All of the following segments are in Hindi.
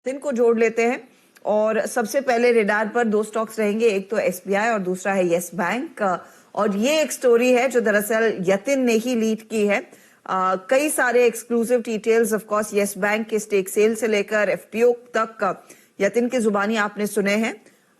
दिन को जोड़ लेते हैं और सबसे पहले रेडार पर दो स्टॉक्स रहेंगे, एक तो एसबीआई और दूसरा है यस बैंक। और ये एक स्टोरी है जो दरअसल यतिन ने ही लीड की है। कई सारे exclusive details of course yes bank के स्टेक सेल से लेकर एफपीओ तक यतिन की जुबानी आपने सुने हैं।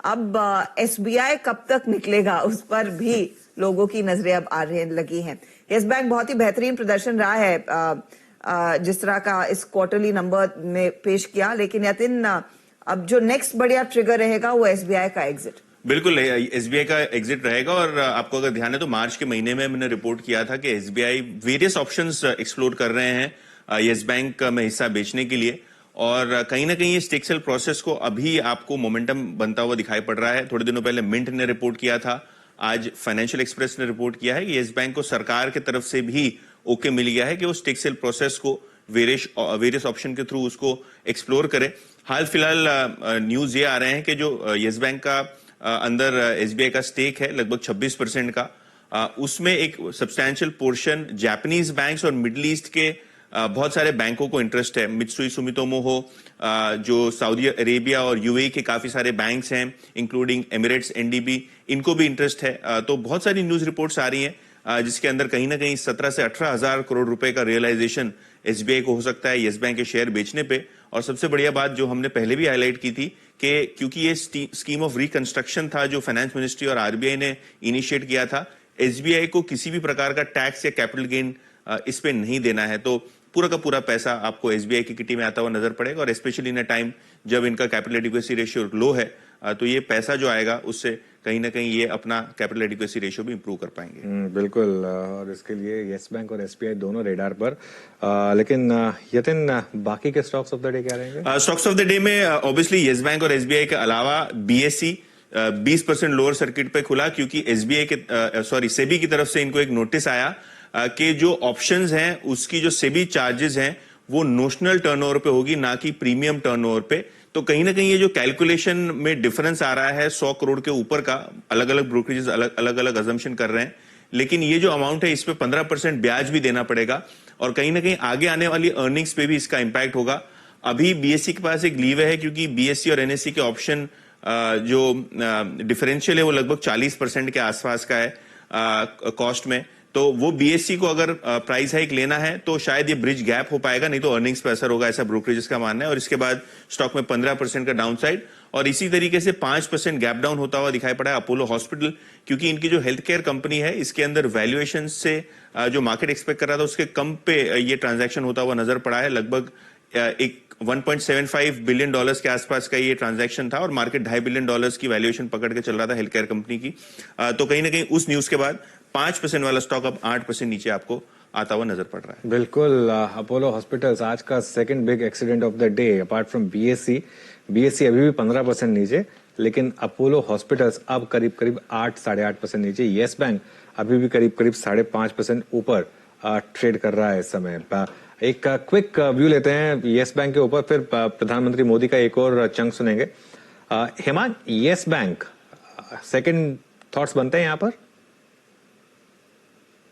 अब एसबीआई कब तक निकलेगा उस पर भी लोगों की नजरें अब आ रही लगी हैं। यस बैंक बहुत ही बेहतरीन प्रदर्शन रहा है जिस तरह का इस क्वार्टरली नंबर में पेश किया, लेकिन यतिन अब जो नेक्स्ट बढ़िया ट्रिगर रहेगा वो एसबीआई का एग्जिट। बिल्कुल एसबीआई का एग्जिट रहेगा। और आपको अगर ध्यान है तो मार्च के महीने में मैंने रिपोर्ट किया था कि एसबीआई वेरियस ऑप्शंस एक्सप्लोर कर रहे हैं यस बैंक में हिस्सा बेचने के लिए, और कहीं ना कहीं ये स्टेक सेल प्रोसेस को अभी आपको मोमेंटम बनता हुआ दिखाई पड़ रहा है। थोड़े दिनों पहले मिंट ने रिपोर्ट किया था, आज फाइनेंशियल एक्सप्रेस ने रिपोर्ट किया है कि यस बैंक को सरकार की तरफ से भी ओके मिल गया है कि वो स्टेक सेल प्रोसेस को वेरियस ऑप्शन के थ्रू उसको एक्सप्लोर करे। हाल फिलहाल न्यूज ये आ रहे हैं कि जो यस बैंक का अंदर एसबीआई का स्टेक है लगभग 26% का, उसमें एक सब्सटैंशियल पोर्शन जापानीज बैंक्स और मिडिल ईस्ट के बहुत सारे बैंकों को इंटरेस्ट है। मित्सुई सुमितोमो हो, जो सऊदी अरेबिया और यूएई के काफी सारे बैंक्स हैं इंक्लूडिंग एमिरेट्स, एनडीबी, इनको भी इंटरेस्ट है। तो बहुत सारी न्यूज रिपोर्ट्स आ रही हैं जिसके अंदर कहीं ना कहीं 17 से 18 हजार करोड़ रुपए का रियलाइजेशन एसबीआई को हो सकता है यस बैंक के शेयर बेचने पे। और सबसे बढ़िया बात जो हमने पहले भी हाईलाइट की थी कि क्योंकि ये स्कीम ऑफ रिकंस्ट्रक्शन था जो फाइनेंस मिनिस्ट्री और आरबीआई ने इनिशिएट किया था, एसबीआई को किसी भी प्रकार का टैक्स या कैपिटल गेन इस पे नहीं देना है। तो पूरा का पूरा पैसा आपको एसबीआई की किटी में आता हुआ नजर पड़ेगा, और स्पेशली इन अ टाइम जब इनका कैपिटल एडिक्वेसी रेशियो लो है, तो ये पैसा जो आएगा उससे कहीं ना कहीं ये अपना कैपिटल एडिक्वेसी रेशियो भी इंप्रूव कर पाएंगे। बिल्कुल, और इसके लिए यस बैंक और एसबीआई दोनों रेडार पर। लेकिन यतिन, बाकी के स्टॉक्स ऑफ द डे क्या रहेंगे? स्टॉक्स ऑफ द डे में ऑब्वियसली यस बैंक और एसबीआई के अलावा बीएसई 20% लोअर सर्किट पे खुला, क्योंकि एसबीआई के सेबी की तरफ से इनको एक नोटिस आया कि जो ऑप्शंस हैं उसकी जो सेबी चार्जेस हैं वो नोशनल टर्नओवर पे होगी, ना कि प्रीमियम टर्नओवर पे। तो कहीं ना कहीं ये जो कैलकुलेशन में डिफरेंस आ रहा है 100 करोड़ के ऊपर का, अलग अलग ब्रोकरेजेस अलग अलग अजम्पशन कर रहे हैं, लेकिन ये जो अमाउंट है इस पे 15% ब्याज भी देना पड़ेगा, और कहीं ना कहीं आगे आने वाली अर्निंग्स पे भी इसका इंपैक्ट होगा। अभी बीएसई के पास एक लीव है, क्योंकि बीएसई और एनएसई के ऑप्शन जो डिफरेंशियल है वो लगभग 40% के आसपास का है कॉस्ट में। तो वो बीएससी को अगर प्राइस हाइक लेना है तो शायद ये ब्रिज गैप हो पाएगा, नहीं तो अर्निंग्स पे असर होगा, ऐसा ब्रोकरेजेस का मानना है। और इसके बाद स्टॉक में 15% का डाउनसाइड, और इसी तरीके से 5% गैप डाउन होता हुआ दिखाई पड़ा है अपोलो हॉस्पिटल, क्योंकि इनकी जो हेल्थ केयर कंपनी है इसके अंदर वैल्यूएशन से जो मार्केट एक्सपेक्ट कर रहा था उसके कम पे ये ट्रांजैक्शन होता हुआ नजर पड़ा है। लगभग एक $1.75 बिलियन के आसपास का ये ट्रांजैक्शन था, और मार्केट $2.5 बिलियन की वैल्यूएशन पकड़ के चल रहा था हेल्थ केयर कंपनी की। तो कहीं ना कहीं उस न्यूज के बाद 5% वाला स्टॉक अब 8% नीचे आपको आता हुआ नजर पड़ रहा है। बिल्कुल, अपोलो हॉस्पिटल्स आज का second big accident of the day apart from BSc अभी भी 15% नीचे, लेकिन अपोलो हॉस्पिटल्स अब करीब करीब 8-8.5% नीचे। यस बैंक अभी भी करीब करीब 5.5% ऊपर ट्रेड कर रहा है इस समय। एक क्विक व्यू लेते हैं यस बैंक के ऊपर, फिर प्रधानमंत्री मोदी का एक और चंक सुनेंगे। Hemant, yes bank second thoughts बनते हैं यहाँ पर?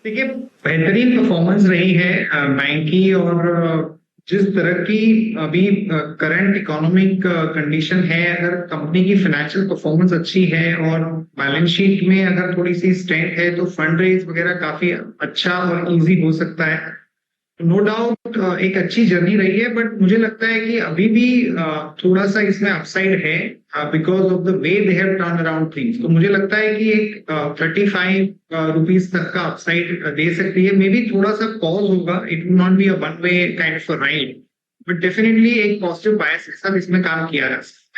देखिए, बेहतरीन परफॉर्मेंस रही है बैंक की, और जिस तरह की अभी करंट इकोनॉमिक कंडीशन है, अगर कंपनी की फाइनेंशियल परफॉर्मेंस अच्छी है और बैलेंस शीट में अगर थोड़ी सी स्ट्रेंथ है तो फंड रेज वगैरह काफी अच्छा और इजी हो सकता है। नो डाउट एक अच्छी जर्नी रही है, बट मुझे लगता है कि अभी भी थोड़ा सा इसमें अपसाइड है because of the way they have turn around things. तो मुझे लगता है कि एक 35 रुपीज तक का अपसाइड दे सकती है। मे बी थोड़ा सा पॉज होगा, it will not be a one way kind of a ride, but definitely एक पॉजिटिव बायस के साथ इसमें काम किया जा सकता है।